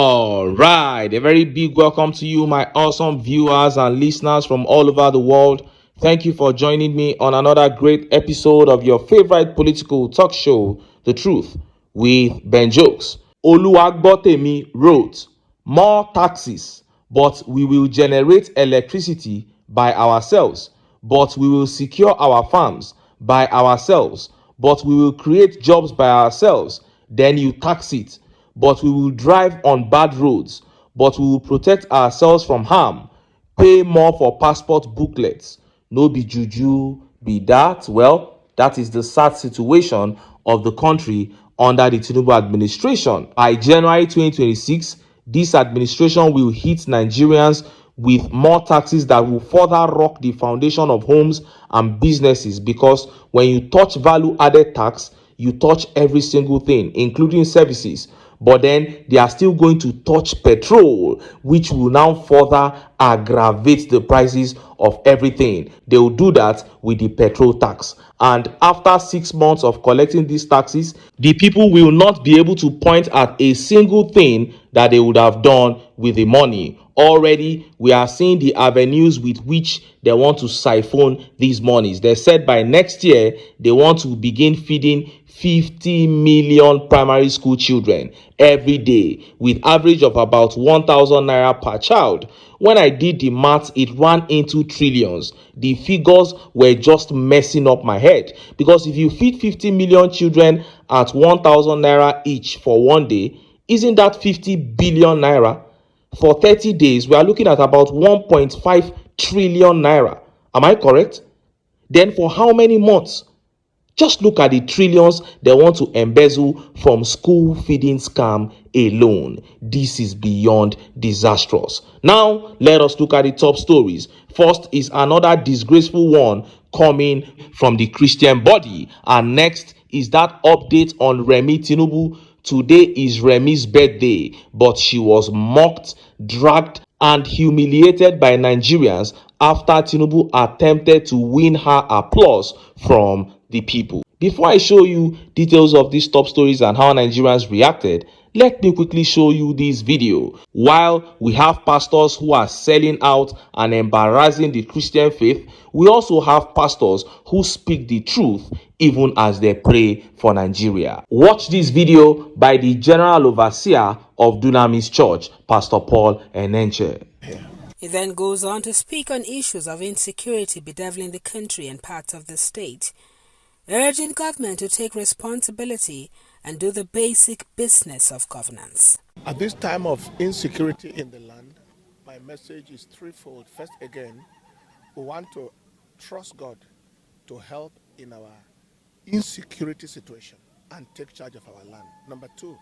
All right, a very big welcome to you, my awesome viewers and listeners from all over the world. Thank you for joining me on another great episode of your favorite political talk show, The Truth with Ben Jokes. Oluwagbotemi wrote, "More taxes, but we will generate electricity by ourselves, but we will secure our farms by ourselves, but we will create jobs by ourselves. Then you tax it, but we will drive on bad roads, but we will protect ourselves from harm. Pay more for passport booklets. No be juju, be that." Well, that is the sad situation of the country under the Tinubu administration. By January 2026, this administration will hit Nigerians with more taxes that will further rock the foundation of homes and businesses, because when you touch value added tax, you touch every single thing, including services. But then they are still going to touch petrol, which will now further aggravate the prices of everything. They will do that with the petrol tax. And after 6 months of collecting these taxes, the people will not be able to point at a single thing that they would have done with the money. Already, we are seeing the avenues with which they want to siphon these monies. They said by next year, they want to begin feeding 50 million primary school children every day, with average of about 1,000 naira per child. When I did the math, it ran into trillions. The figures were just messing up my head, because if you feed 50 million children at 1,000 naira each for one day, isn't that 50 billion naira? For 30 days, we are looking at about 1.5 trillion naira. Am I correct? Then for how many months? Just look at the trillions they want to embezzle from school feeding scam alone. This is beyond disastrous. Now, let us look at the top stories. First is another disgraceful one coming from the Christian body. And next is that update on REMI Tinubu. Today is REMI's birthday, but she was mocked, dragged, and humiliated by Nigerians after Tinubu attempted to win her applause from the people. Before I show you details of these top stories and how Nigerians reacted, let me quickly show you this video. While we have pastors who are selling out and embarrassing the Christian faith, we also have pastors who speak the truth even as they pray for Nigeria. Watch this video by the General Overseer of Dunamis Church, Pastor Paul Enenche. He then goes on to speak on issues of insecurity bedeviling the country and parts of the state, urging government to take responsibility and do the basic business of governance. At this time of insecurity in the land, my message is threefold. First, again, we want to trust God to help in our insecurity situation and take charge of our land. Number two,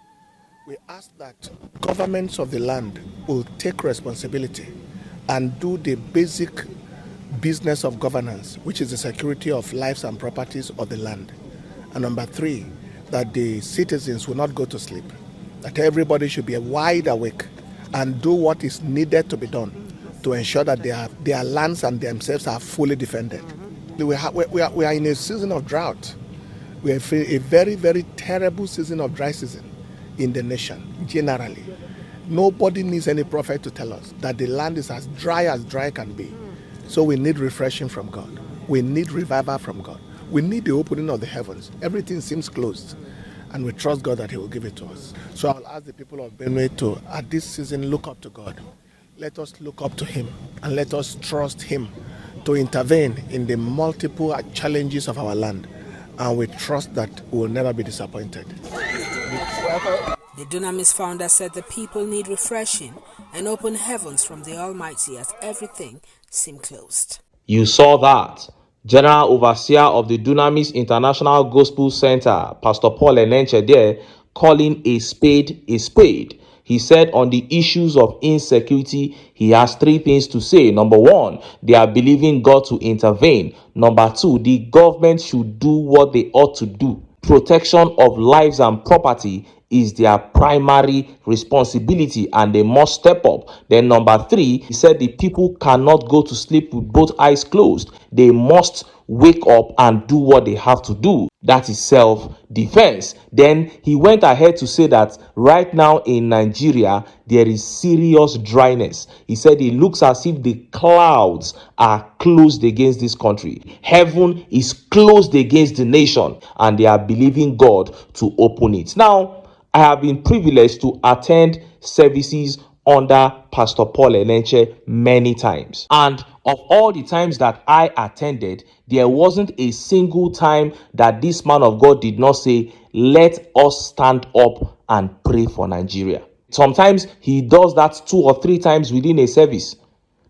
we ask that governments of the land will take responsibility and do the basic business of governance, which is the security of lives and properties of the land. And number three, that the citizens will not go to sleep, that everybody should be wide awake and do what is needed to be done to ensure that their lands and themselves are fully defended. We are in a season of drought. We are in a very, very terrible season of dry season in the nation, generally. Nobody needs any prophet to tell us that the land is as dry can be. So we need refreshing from God. We need revival from God. We need the opening of the heavens. Everything seems closed, and we trust God that He will give it to us. So I'll ask the people of Benue to, at this season, look up to God. Let us look up to Him, and let us trust Him to intervene in the multiple challenges of our land. And we trust that we will never be disappointed. The Dunamis founder said the people need refreshing and open heavens from the Almighty as everything seemed closed. You saw that. General Overseer of the Dunamis International Gospel Center, Pastor Paul Enenche there, calling a spade a spade. He said on the issues of insecurity, he has three things to say. Number one, they are believing God to intervene. Number two, the government should do what they ought to do. Protection of lives and property is their primary responsibility, and they must step up. Then number three, he said the people cannot go to sleep with both eyes closed. They must wake up and do what they have to do. That is self-defense. Then he went ahead to say that right now in Nigeria, there is serious dryness. He said it looks as if the clouds are closed against this country. Heaven is closed against the nation, and they are believing God to open it. Now, I have been privileged to attend services under Pastor Paul Enenche many times. And of all the times that I attended, there wasn't a single time that this man of God did not say, let us stand up and pray for Nigeria. Sometimes he does that 2 or 3 times within a service.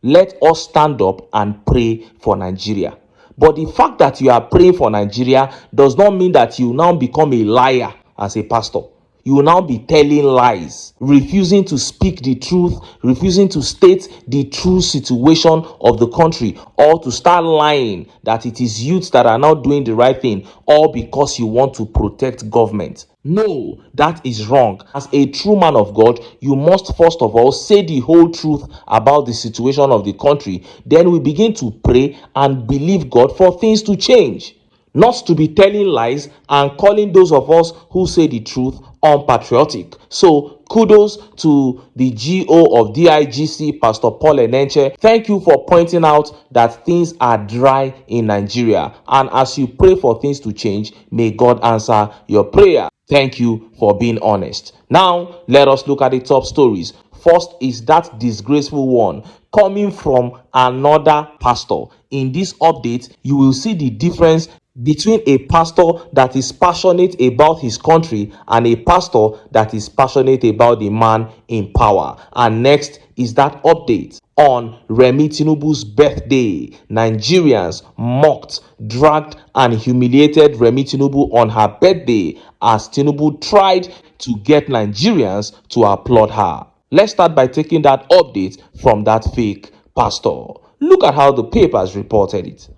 Let us stand up and pray for Nigeria. But the fact that you are praying for Nigeria does not mean that you now become a liar as a pastor. You will now be telling lies, refusing to speak the truth, refusing to state the true situation of the country, or to start lying that it is youths that are not doing the right thing, all because you want to protect government. No, that is wrong. As a true man of God, you must first of all say the whole truth about the situation of the country. Then we begin to pray and believe God for things to change. Not to be telling lies and calling those of us who say the truth unpatriotic. So kudos to the GO of DIGC, Pastor Paul Enenche. Thank you for pointing out that things are dry in Nigeria. And as you pray for things to change, may God answer your prayer. Thank you for being honest. Now, let us look at the top stories. First is that disgraceful one coming from another pastor. In this update, you will see the difference between a pastor that is passionate about his country and a pastor that is passionate about the man in power. And next is that update on REMI Tinubu's birthday. Nigerians mocked, dragged, and humiliated REMI Tinubu on her birthday as Tinubu tried to get Nigerians to applaud her. Let's start by taking that update from that fake pastor. Look at how the papers reported it.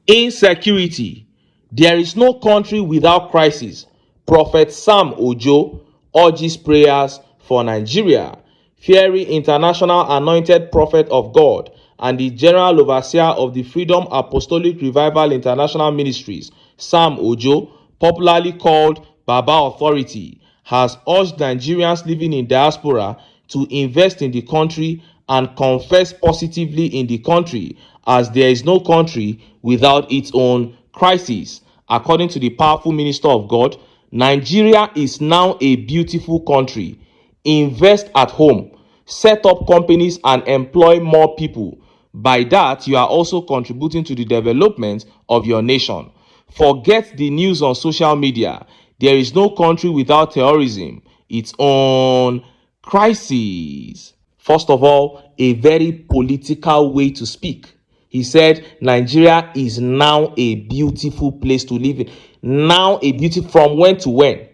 Insecurity. There is no country without crisis. Prophet Sam Ojo urges prayers for Nigeria. Fiery International Anointed Prophet of God and the General Overseer of the Freedom Apostolic Revival International Ministries, Sam Ojo, popularly called Baba Authority, has urged Nigerians living in diaspora to invest in the country and confess positively in the country, as there is no country without its own crisis. According to the powerful minister of God, Nigeria is now a beautiful country. Invest at home, set up companies and employ more people. By that, you are also contributing to the development of your nation. Forget the news on social media. There is no country without terrorism, its own crisis. First of all, a very political way to speak. He said Nigeria is now a beautiful place to live in. Now a beautiful, from when to when?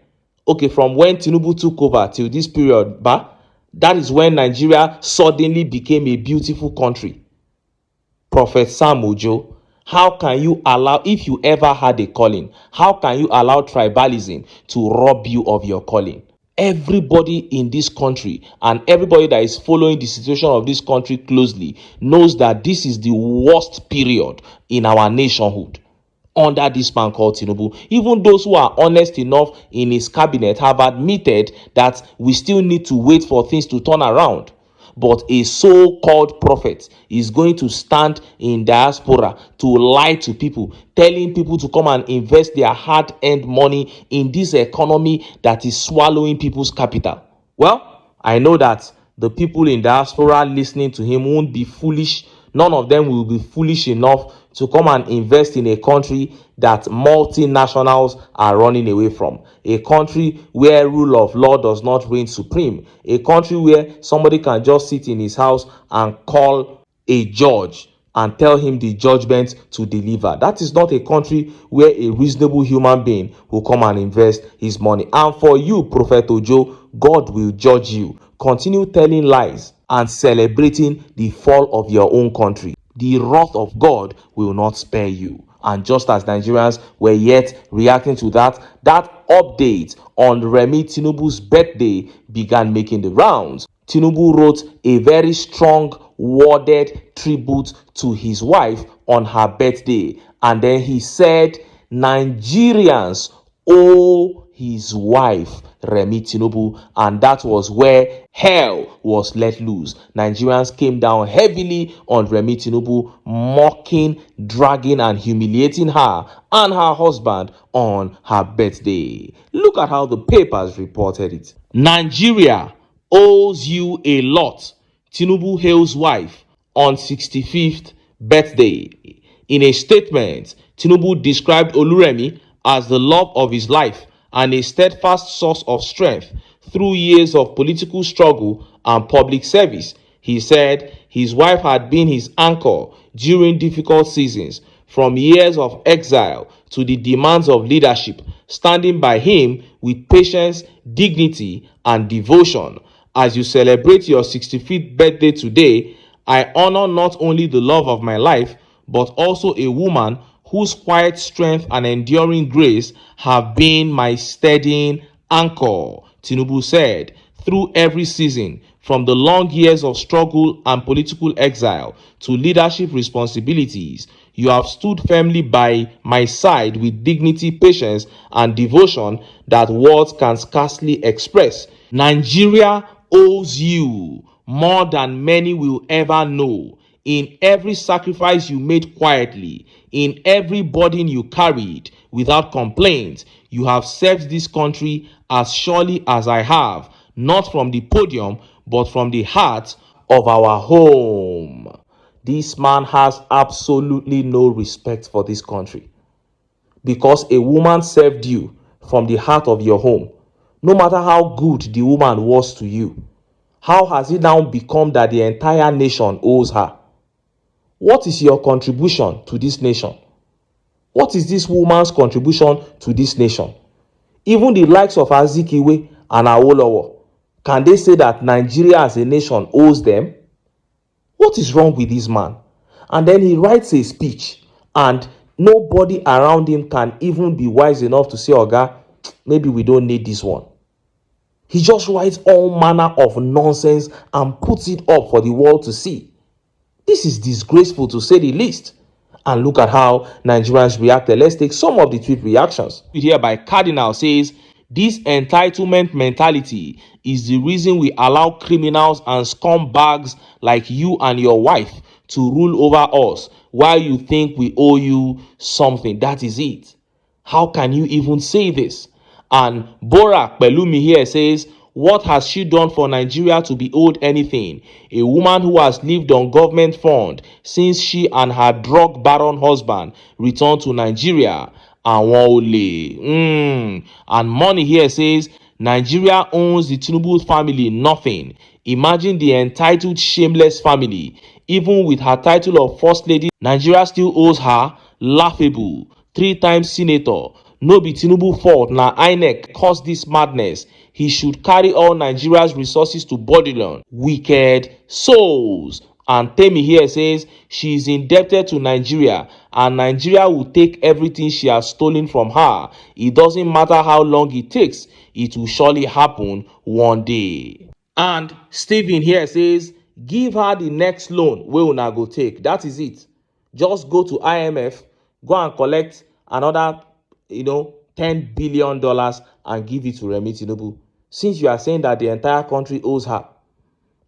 Okay, from when Tinubu took over till this period, but that is when Nigeria suddenly became a beautiful country. Prophet Sam Ojo, how can you allow, if you ever had a calling, how can you allow tribalism to rob you of your calling? Everybody in this country and everybody that is following the situation of this country closely knows that this is the worst period in our nationhood under this man called Tinubu. Even those who are honest enough in his cabinet have admitted that we still need to wait for things to turn around. But a so-called prophet is going to stand in diaspora to lie to people, telling people to come and invest their hard-earned money in this economy that is swallowing people's capital. Well, I know that the people in diaspora listening to him won't be foolish. None of them will be foolish enough to come and invest in a country that multinationals are running away from, a country where rule of law does not reign supreme, a country where somebody can just sit in his house and call a judge and tell him the judgment to deliver. That is not a country where a reasonable human being will come and invest his money. And for you, Prophet Ojo, God will judge you. Continue telling lies and celebrating the fall of your own country. The wrath of God will not spare you. And just as Nigerians were yet reacting to that, that update on REMI Tinubu's birthday began making the rounds. Tinubu wrote a very strong worded tribute to his wife on her birthday. And then he said Nigerians owe his wife REMI Tinubu, and that was where hell was let loose. Nigerians came down heavily on REMI Tinubu, mocking, dragging, and humiliating her and her husband on her birthday. Look at how the papers reported it. Nigeria owes you a lot. Tinubu hails wife on 65th birthday. In a statement, Tinubu described Oluremi as the love of his life and a steadfast source of strength through years of political struggle and public service. He said his wife had been his anchor during difficult seasons, from years of exile to the demands of leadership, standing by him with patience, dignity, and devotion. As you celebrate your 65th birthday today, I honor not only the love of my life, but also a woman whose quiet strength and enduring grace have been my steadying anchor, Tinubu said. Through every season, from the long years of struggle and political exile to leadership responsibilities, you have stood firmly by my side with dignity, patience, and devotion that words can scarcely express. Nigeria owes you more than many will ever know. In every sacrifice you made quietly, in every burden you carried without complaint, you have served this country as surely as I have, not from the podium, but from the heart of our home. This man has absolutely no respect for this country because a woman served you from the heart of your home. No matter how good the woman was to you, how has it now become that the entire nation owes her? What is your contribution to this nation? What is this woman's contribution to this nation? Even the likes of Azikiwe and Awolowo, can they say that Nigeria as a nation owes them? What is wrong with this man? And then he writes a speech, and nobody around him can even be wise enough to say, Oga, maybe we don't need this one. He just writes all manner of nonsense and puts it up for the world to see. This is disgraceful, to say the least. And look at how Nigerians reacted. Let's take some of the tweet reactions. Here by Cardinal says, this entitlement mentality is the reason we allow criminals and scumbags like you and your wife to rule over us while you think we owe you something. That is it. How can you even say this? And Bora Pelumi here says, what has she done for Nigeria to be owed anything? A woman who has lived on government fund since she and her drug baron husband returned to Nigeria. And Money here says, Nigeria owns the Tinubu family nothing. Imagine the entitled shameless family. Even with her title of First Lady, Nigeria still owes her. Laughable. 3-time senator. No be Tinubu fault, na INEC caused this madness. He should carry all Nigeria's resources to Babylon. Wicked souls. And Temi here says she is indebted to Nigeria and Nigeria will take everything she has stolen from her. It doesn't matter how long it takes, it will surely happen one day. And Stephen here says, give her the next loan wey una go take. That is it. Just go to IMF, go and collect another, $10 billion and give it to Remi Tinubu. Since you are saying that the entire country owes her.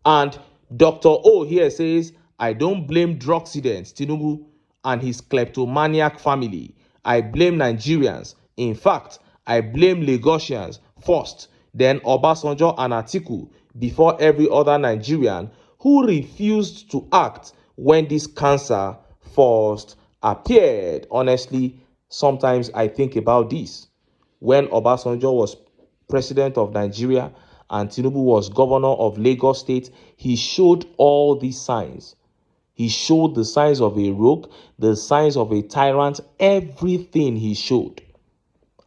And Dr. O here says, I don't blame drugsidents, Tinubu and his kleptomaniac family. I blame Nigerians. In fact, I blame Lagosians first, then Obasanjo and Atiku before every other Nigerian who refused to act when this cancer first appeared. Honestly, sometimes I think about this. When Obasanjo was president of Nigeria and Tinubu was governor of Lagos State, he showed all these signs. He showed the signs of a rogue, the signs of a tyrant, everything he showed.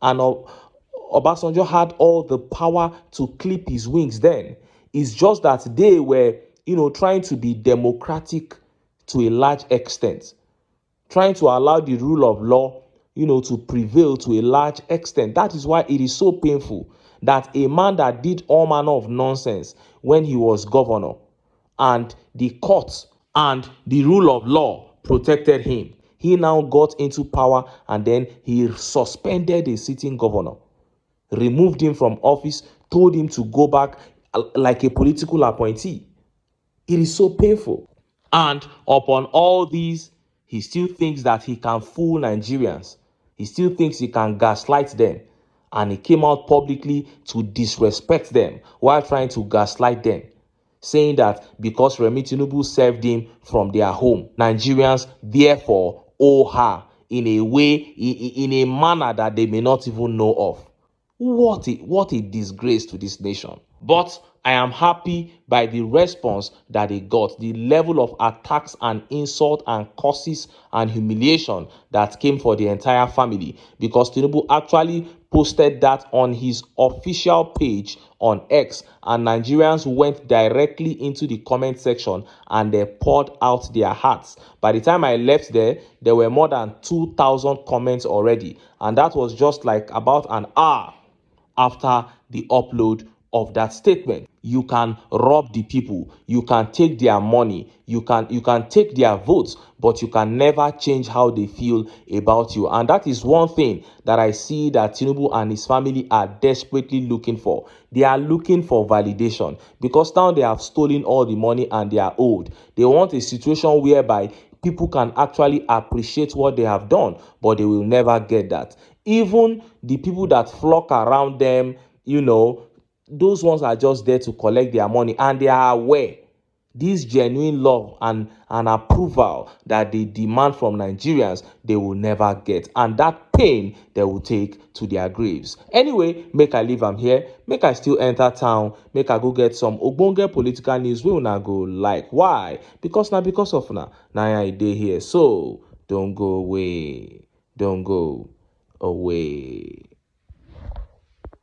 And Obasanjo had all the power to clip his wings then. It's just that they were, trying to be democratic to a large extent, trying to allow the rule of law, to prevail to a large extent. That is why it is so painful that a man that did all manner of nonsense when he was governor and the courts and the rule of law protected him, He now got into power and then he suspended a sitting governor, removed him from office, told him to go back like a political appointee. It is so painful. And upon all these, he still thinks that he can fool Nigerians. He still thinks he can gaslight them. And he came out publicly to disrespect them while trying to gaslight them, saying that because REMI Tinubu served him from their home, Nigerians therefore owe her in a way, in a manner that they may not even know of. What a disgrace to this nation. But I am happy by the response that they got, the level of attacks and insult and curses and humiliation that came for the entire family, because Tinubu actually posted that on his official page on X, and Nigerians went directly into the comment section and they poured out their hearts. By the time I left there were more than 2,000 comments already, and that was just like about an hour after the upload of that statement. You can rob the people, you can take their money, you can take their votes, but you can never change how they feel about you. And that is one thing that I see that Tinubu and his family are desperately looking for. They are looking for validation, because now they have stolen all the money and they are owed. They want a situation whereby people can actually appreciate what they have done, but they will never get that. Even the people that flock around them, those ones are just there to collect their money, and they are aware this genuine love and approval that they demand from Nigerians, they will never get. And that pain they will take to their graves. Anyway, make I leave am here. Make I still enter town. Make I go get some ogbonge political news wey una go like. Why? Because of una. Na I dey here. So, don't go away. Don't go away.